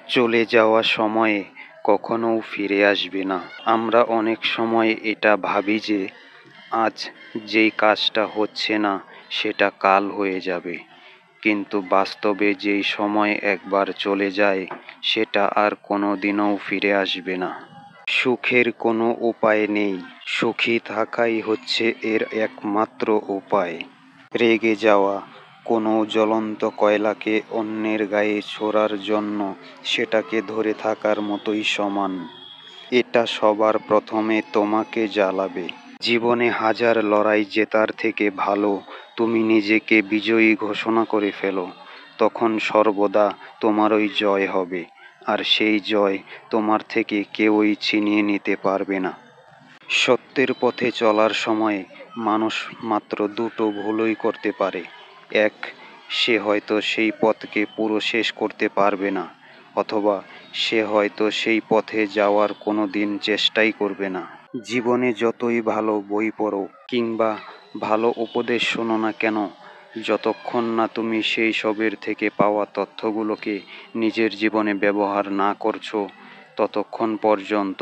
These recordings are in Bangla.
চলে যাওয়া সময়ে কখনও ফিরে আসবে না। আমরা অনেক সময় এটা ভাবি যে আজ যেই কাজটা হচ্ছে না সেটা কাল হয়ে যাবে, কিন্তু বাস্তবে যেই সময় একবার চলে যায় সেটা আর কোনো দিনও ফিরে আসবে না। সুখের কোনো উপায় নেই, সুখী থাকাই হচ্ছে এর একমাত্র উপায়। রেগে যাওয়া কোনো জ্বলন্ত কয়লাকে অন্যের গায়ে ছোড়ার জন্য সেটাকে ধরে থাকার মতোই সমান। এটা সবার প্রথমে তোমাকে জ্বালাবে। জীবনে হাজার লড়াই জেতার থেকে ভালো তুমি নিজেকে বিজয়ী ঘোষণা করে ফেলো। তখন সর্বদা তোমারই জয় হবে, আর সেই জয় তোমার থেকে কেউই ছিনিয়ে নিতে পারবে না। সত্যের পথে চলার সময় মানুষ মাত্র দুটো ভুলই করতে পারে। এক, সে হয়তো সেই পথকে পুরো শেষ করতে পারবে না, অথবা সে হয়তো সেই পথে যাওয়ার কোনো দিন চেষ্টাই করবে না। জীবনে যতই ভালো বই পড়ো কিংবা ভালো উপদেশ শোনো না কেন, যতক্ষণ না তুমি সেই সবের থেকে পাওয়া তথ্যগুলোকে নিজের জীবনে ব্যবহার না করছো, ততক্ষণ পর্যন্ত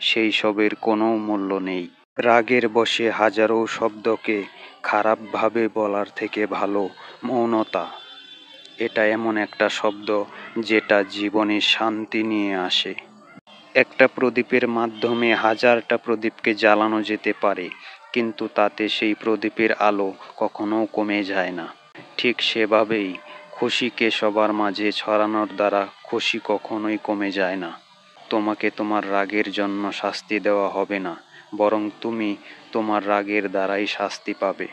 সেই সবের কোনো মূল্য নেই। রাগের বশে হাজারো শব্দকে খারাপভাবে বলার থেকে ভালো মৌনতা। এটা এমন একটা শব্দ যেটা জীবনে শান্তি নিয়ে আসে। একটা প্রদীপের মাধ্যমে হাজারটা প্রদীপকে জ্বালানো যেতে পারে, কিন্তু তাতে সেই প্রদীপের আলো কখনো কমে যায় না। ঠিক সেভাবেই খুশিকে সবার মাঝে ছড়ানোর দ্বারা খুশি কখনোই কমে যায় না। তোমাকে তোমার রাগের জন্য শাস্তি দেওয়া হবে না, বরং তুমি তোমার রাগের দ্বারাই শাস্তি পাবে।